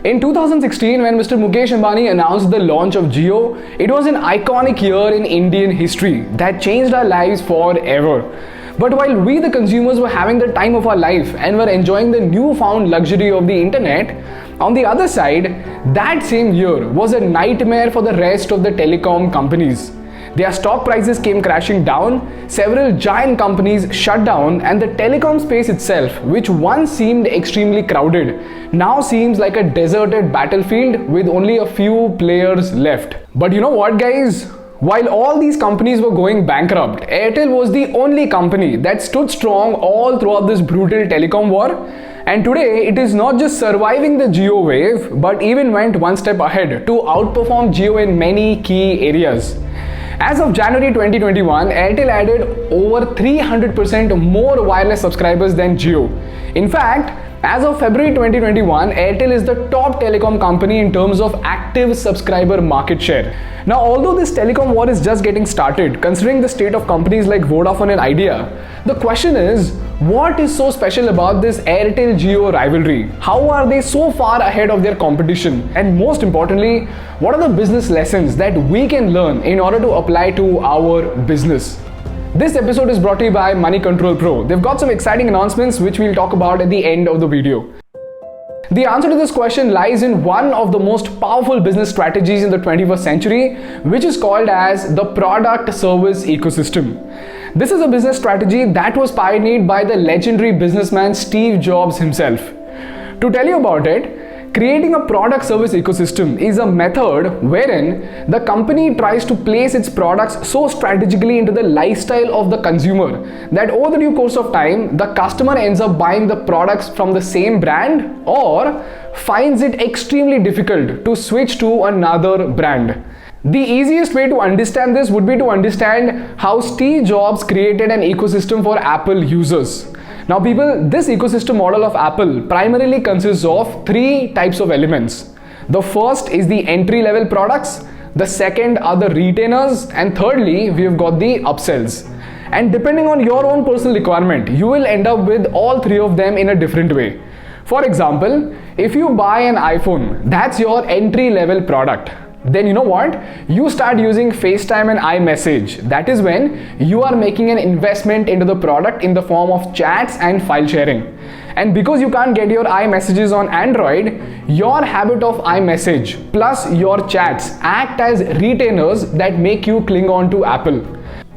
In 2016, when Mr. Mukesh Ambani announced the launch of Jio, it was an iconic year in Indian history that changed our lives forever. But while we the consumers were having the time of our life and were enjoying the newfound luxury of the internet, on the other side, that same year was a nightmare for the rest of the telecom companies. Their stock prices came crashing down, several giant companies shut down, and the telecom space itself, which once seemed extremely crowded, now seems like a deserted battlefield with only a few players left. But you know what, guys? While all these companies were going bankrupt, Airtel was the only company that stood strong all throughout this brutal telecom war. And today, it is not just surviving the Jio wave, but even went one step ahead to outperform Jio in many key areas. As of January 2021, Airtel added over 300% more wireless subscribers than Jio. In fact, as of February 2021, Airtel is the top telecom company in terms of active subscriber market share. Now, although this telecom war is just getting started, considering the state of companies like Vodafone and Idea, the question is, what is so special about this Airtel Jio rivalry? How are they so far ahead of their competition? And most importantly, what are the business lessons that we can learn in order to apply to our business? This episode is brought to you by Money Control Pro. They've got some exciting announcements which we'll talk about at the end of the video. The answer to this question lies in one of the most powerful business strategies in the 21st century, which is called as the product service ecosystem. This is a business strategy that was pioneered by the legendary businessman Steve Jobs himself. To tell you about it, creating a product service ecosystem is a method wherein the company tries to place its products so strategically into the lifestyle of the consumer that over the due course of time, the customer ends up buying the products from the same brand or finds it extremely difficult to switch to another brand. The easiest way to understand this would be to understand how Steve Jobs created an ecosystem for Apple users. Now people, this ecosystem model of Apple primarily consists of three types of elements. The first is the entry-level products, the second are the retainers, and thirdly, we've got the upsells. And depending on your own personal requirement, you will end up with all three of them in a different way. For example, if you buy an iPhone, that's your entry-level product. Then you know what? You start using FaceTime and iMessage. That is when you are making an investment into the product in the form of chats and file sharing. And because you can't get your iMessages on Android, your habit of iMessage plus your chats act as retainers that make you cling on to Apple.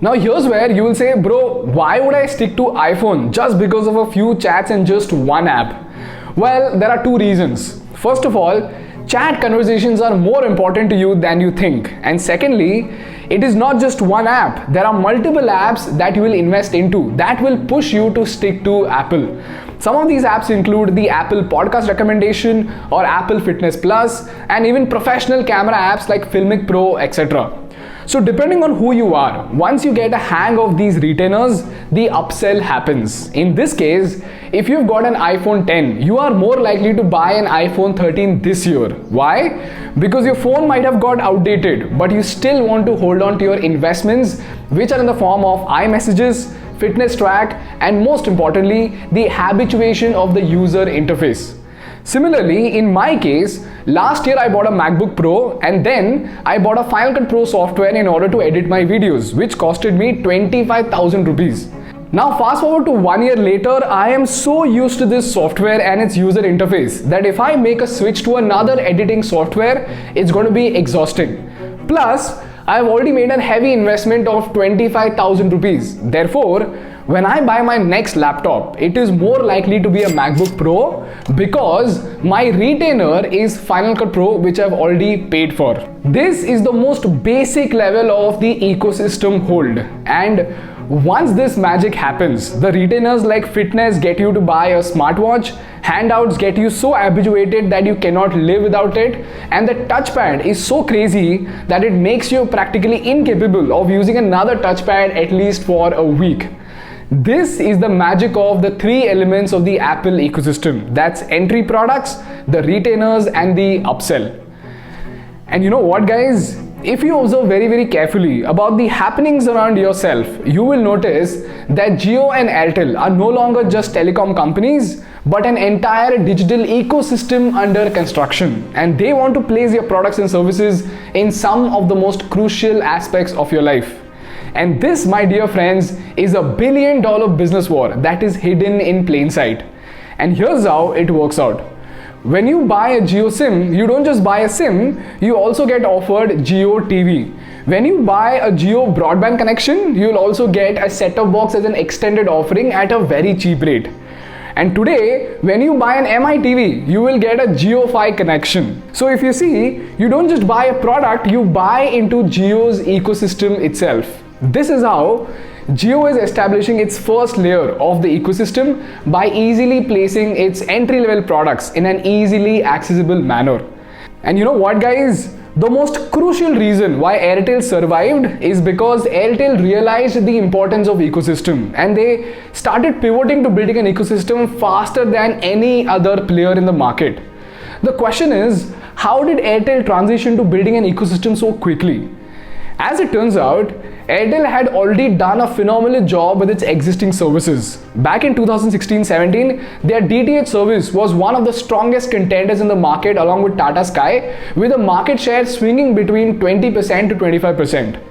Now here's where you will say, bro, why would I stick to iPhone just because of a few chats and just one app? Well, there are two reasons. First of all, chat conversations are more important to you than you think. And secondly, it is not just one app. There are multiple apps that you will invest into that will push you to stick to Apple. Some of these apps include the Apple Podcast Recommendation or Apple Fitness Plus, and even professional camera apps like Filmic Pro, etc. So depending on who you are, once you get a hang of these retainers, the upsell happens. In this case, if you've got an iPhone 10, you are more likely to buy an iPhone 13 this year. Why? Because your phone might have got outdated, but you still want to hold on to your investments, which are in the form of iMessages, fitness track, and most importantly, the habituation of the user interface. Similarly, in my case, last year I bought a Macbook Pro and then I bought a Final Cut Pro software in order to edit my videos, which costed me 25,000 rupees. Now fast forward to 1 year later, I am so used to this software and its user interface that if I make a switch to another editing software, it's going to be exhausting. Plus, I have already made a heavy investment of 25,000 rupees. Therefore, when I buy my next laptop, it is more likely to be a MacBook Pro because my retainer is Final Cut Pro, which I've already paid for. This is the most basic level of the ecosystem hold. And once this magic happens, the retainers like fitness get you to buy a smartwatch, handouts get you so habituated that you cannot live without it, and the touchpad is so crazy that it makes you practically incapable of using another touchpad at least for a week. This is the magic of the three elements of the Apple ecosystem. That's entry products, the retainers, and the upsell. And you know what, guys? If you observe very carefully about the happenings around yourself, you will notice that Jio and Airtel are no longer just telecom companies, but an entire digital ecosystem under construction, and they want to place your products and services in some of the most crucial aspects of your life. And this, my dear friends, is a billion-dollar business war that is hidden in plain sight. And here's how it works out. When you buy a Jio SIM, you don't just buy a SIM, you also get offered Jio TV. When you buy a Jio broadband connection, you'll also get a set-top box as an extended offering at a very cheap rate. And today, when you buy an MI TV, you will get a JioFi connection. So if you see, you don't just buy a product, you buy into Jio's ecosystem itself. This is how Jio is establishing its first layer of the ecosystem by easily placing its entry-level products in an easily accessible manner. And you know what, guys? The most crucial reason why Airtel survived is because Airtel realized the importance of ecosystem, and they started pivoting to building an ecosystem faster than any other player in the market. The question is, how did Airtel transition to building an ecosystem so quickly? As it turns out, Airtel had already done a phenomenal job with its existing services. Back in 2016-17, their DTH service was one of the strongest contenders in the market along with Tata Sky, with a market share swinging between 20% to 25%.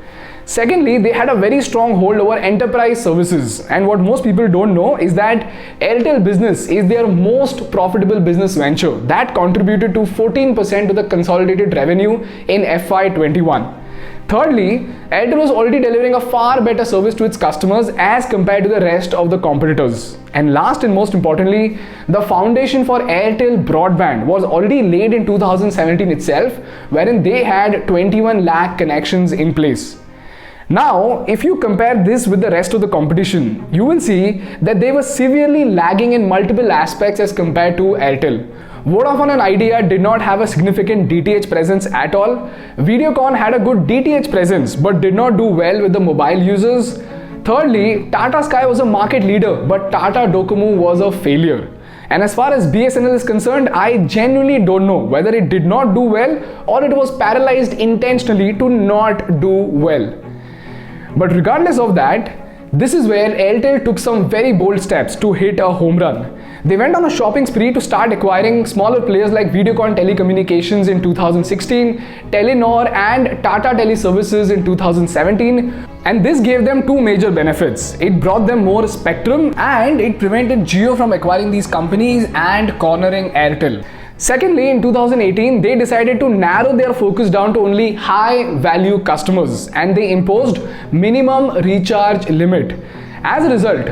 Secondly, they had a very strong hold over enterprise services, and what most people don't know is that Airtel Business is their most profitable business venture that contributed to 14% of the consolidated revenue in FY21. Thirdly, Airtel was already delivering a far better service to its customers as compared to the rest of the competitors. And last and most importantly, the foundation for Airtel broadband was already laid in 2017 itself, wherein they had 21 lakh connections in place. Now, if you compare this with the rest of the competition, you will see that they were severely lagging in multiple aspects as compared to Airtel. Vodafone and Idea did not have a significant DTH presence at all. Videocon had a good DTH presence but did not do well with the mobile users. Thirdly, Tata Sky was a market leader, but Tata Docomo was a failure. And as far as BSNL is concerned, I genuinely don't know whether it did not do well or it was paralyzed intentionally to not do well. But regardless of that, this is where Airtel took some very bold steps to hit a home run. They went on a shopping spree to start acquiring smaller players like Videocon Telecommunications in 2016, Telenor and Tata Teleservices in 2017, and this gave them two major benefits. It brought them more spectrum and it prevented Jio from acquiring these companies and cornering Airtel. Secondly, in 2018, they decided to narrow their focus down to only high-value customers, and they imposed minimum recharge limit. As a result,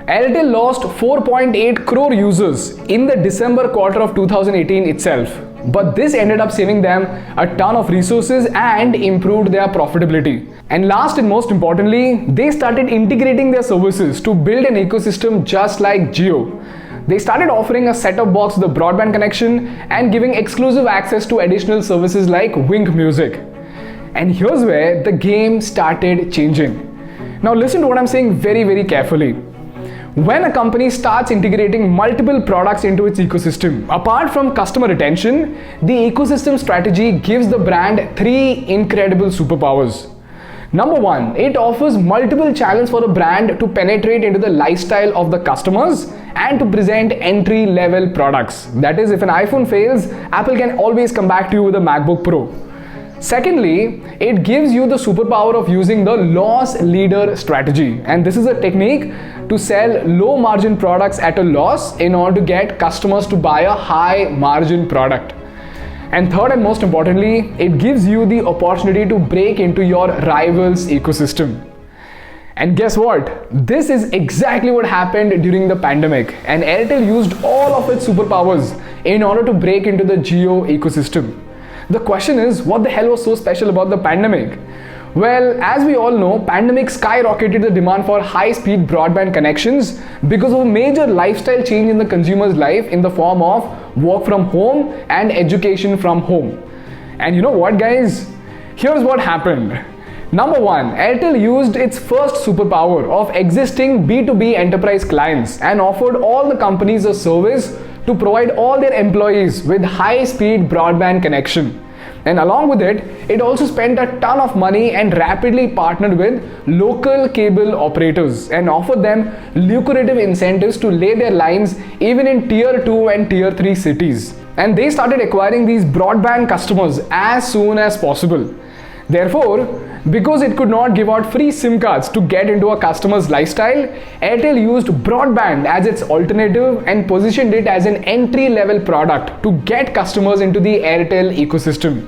Airtel lost 4.8 crore users in the December quarter of 2018 itself. But this ended up saving them a ton of resources and improved their profitability. And last and most importantly, they started integrating their services to build an ecosystem just like Jio. They started offering a set-top box with a broadband connection and giving exclusive access to additional services like Wink Music. And here's where the game started changing. Now listen to what I'm saying very carefully. When a company starts integrating multiple products into its ecosystem, apart from customer retention, the ecosystem strategy gives the brand three incredible superpowers. Number one, it offers multiple channels for a brand to penetrate into the lifestyle of the customers and to present entry-level products. That is, if an iPhone fails, Apple can always come back to you with a Macbook Pro. Secondly, it gives you the superpower of using the loss leader strategy, and this is a technique to sell low margin products at a loss in order to get customers to buy a high margin product. And third and most importantly, it gives you the opportunity to break into your rival's ecosystem. And guess what? This is exactly what happened during the pandemic, and Airtel used all of its superpowers in order to break into the Jio ecosystem. The question is, what the hell was so special about the pandemic? Well, as we all know, pandemic skyrocketed the demand for high-speed broadband connections because of a major lifestyle change in the consumer's life in the form of work from home and education from home. And you know what, guys? Here's what happened. Number one, Airtel used its first superpower of existing B2B enterprise clients and offered all the companies a service to provide all their employees with high-speed broadband connection. And along with it, it also spent a ton of money and rapidly partnered with local cable operators and offered them lucrative incentives to lay their lines even in tier 2 and tier 3 cities. And they started acquiring these broadband customers as soon as possible. Therefore, because it could not give out free SIM cards to get into a customer's lifestyle, Airtel used broadband as its alternative and positioned it as an entry-level product to get customers into the Airtel ecosystem.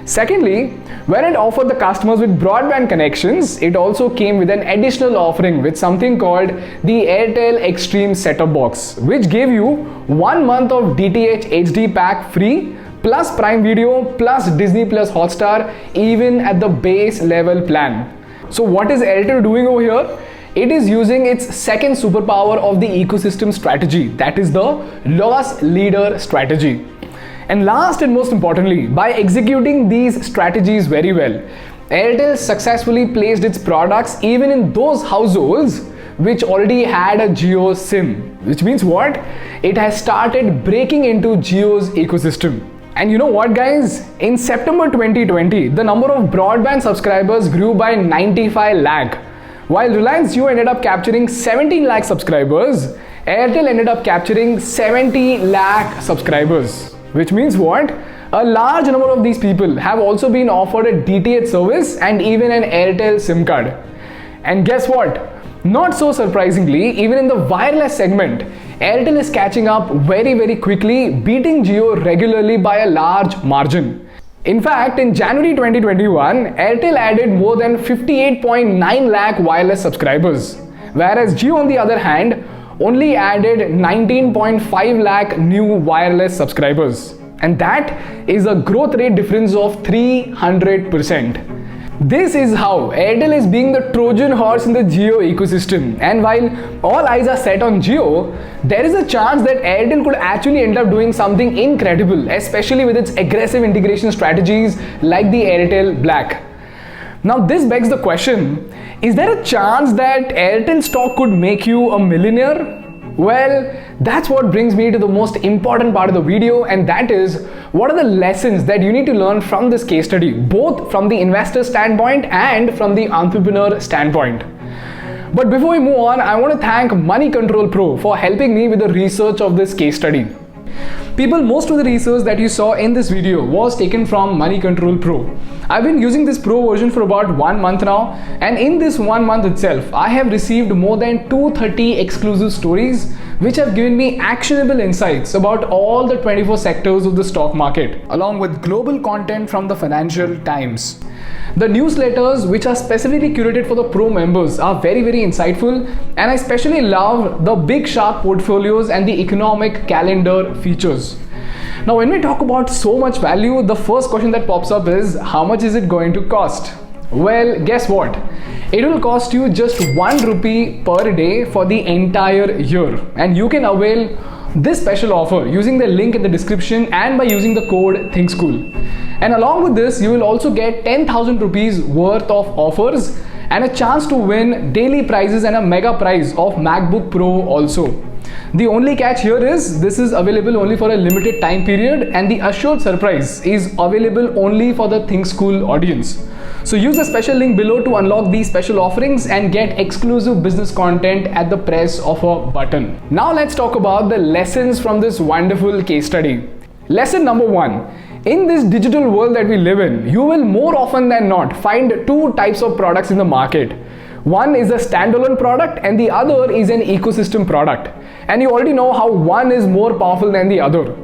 Secondly, when it offered the customers with broadband connections, it also came with an additional offering with something called the Airtel Extreme Setup Box, which gave you 1 month of DTH HD pack free, plus Prime Video, plus Disney Plus Hotstar, even at the base level plan. So what is Airtel doing over here? It is using its second superpower of the ecosystem strategy, that is the loss leader strategy. And last and most importantly, by executing these strategies very well, Airtel successfully placed its products even in those households which already had a Jio SIM, which means what? It has started breaking into Jio's ecosystem. And you know what, guys? In September 2020, the number of broadband subscribers grew by 95 lakh. While Reliance Jio ended up capturing 17 lakh subscribers, Airtel ended up capturing 70 lakh subscribers. Which means what? A large number of these people have also been offered a DTH service and even an Airtel SIM card. And guess what? Not so surprisingly, even in the wireless segment, Airtel is catching up very quickly, beating Jio regularly by a large margin. In fact, in January 2021, Airtel added more than 58.9 lakh wireless subscribers, whereas Jio on the other hand only added 19.5 lakh new wireless subscribers. And that is a growth rate difference of 300%. This is how Airtel is being the Trojan horse in the Jio ecosystem. And while all eyes are set on Jio, there is a chance that Airtel could actually end up doing something incredible, especially with its aggressive integration strategies like the Airtel Black. Now this begs the question, is there a chance that Airtel Stock could make you a millionaire? Well, that's what brings me to the most important part of the video, and that is, what are the lessons that you need to learn from this case study, both from the investor standpoint and from the entrepreneur standpoint. But before we move on, I want to thank Money Control Pro for helping me with the research of this case study. People, most of the research that you saw in this video was taken from Money Control Pro. I've been using this Pro version for about 1 month now, and in this 1 month itself, I have received more than 230 exclusive stories which have given me actionable insights about all the 24 sectors of the stock market, along with global content from the Financial Times. The newsletters, which are specifically curated for the Pro members, are very insightful, and I especially love the big shark portfolios and the economic calendar features. Now, when we talk about so much value, the first question that pops up is, how much is it going to cost? Well, guess what? It will cost you just 1 rupee per day for the entire year, and you can avail this special offer using the link in the description and by using the code Thinkschool. And along with this, you will also get 10,000 rupees worth of offers and a chance to win daily prizes and a mega prize of Macbook Pro also. The only catch here is this is available only for a limited time period, and the assured surprise is available only for the Thinkschool audience. So use the special link below to unlock these special offerings and get exclusive business content at the press of a button. Now let's talk about the lessons from this wonderful case study. Lesson number 1. In this digital world that we live in, you will more often than not find 2 types of products in the market. One is a standalone product and the other is an ecosystem product. And you already know how one is more powerful than the other.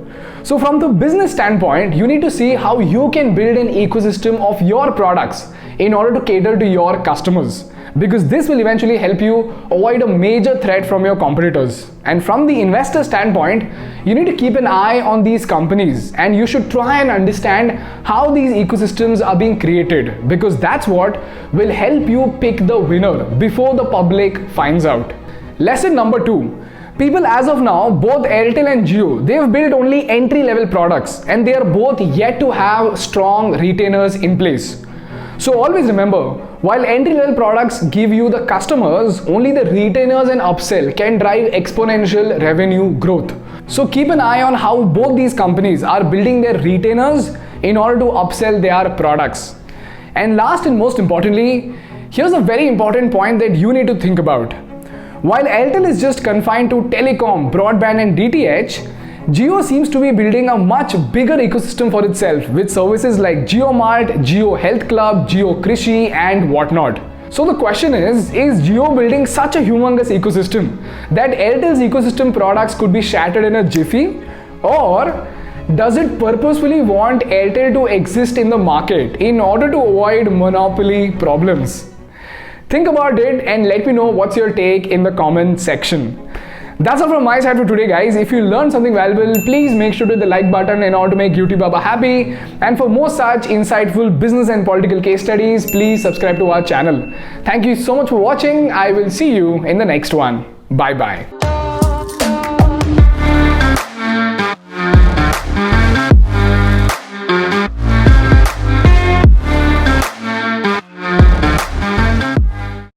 So from the business standpoint, you need to see how you can build an ecosystem of your products in order to cater to your customers, because this will eventually help you avoid a major threat from your competitors. And from the investor standpoint, you need to keep an eye on these companies and you should try and understand how these ecosystems are being created, because that's what will help you pick the winner before the public finds out. Lesson number 2. People as of now, both Airtel and Jio, they've built only entry-level products and they are both yet to have strong retainers in place. So always remember, while entry-level products give you the customers, only the retainers and upsell can drive exponential revenue growth. So keep an eye on how both these companies are building their retainers in order to upsell their products. And last and most importantly, here's a very important point that you need to think about. While Airtel is just confined to Telecom, broadband and DTH, Jio seems to be building a much bigger ecosystem for itself with services like JioMart, Jio Health Club, Jio Krishi and whatnot. So the question is Jio building such a humongous ecosystem that Airtel's ecosystem products could be shattered in a jiffy? Or does it purposefully want Airtel to exist in the market in order to avoid monopoly problems? Think about it and let me know what's your take in the comment section. That's all from my side for today, guys. If you learned something valuable, please make sure to hit the like button in order to make YouTube Baba happy. And for more such insightful business and political case studies, please subscribe to our channel. Thank you so much for watching. I will see you in the next one. Bye bye.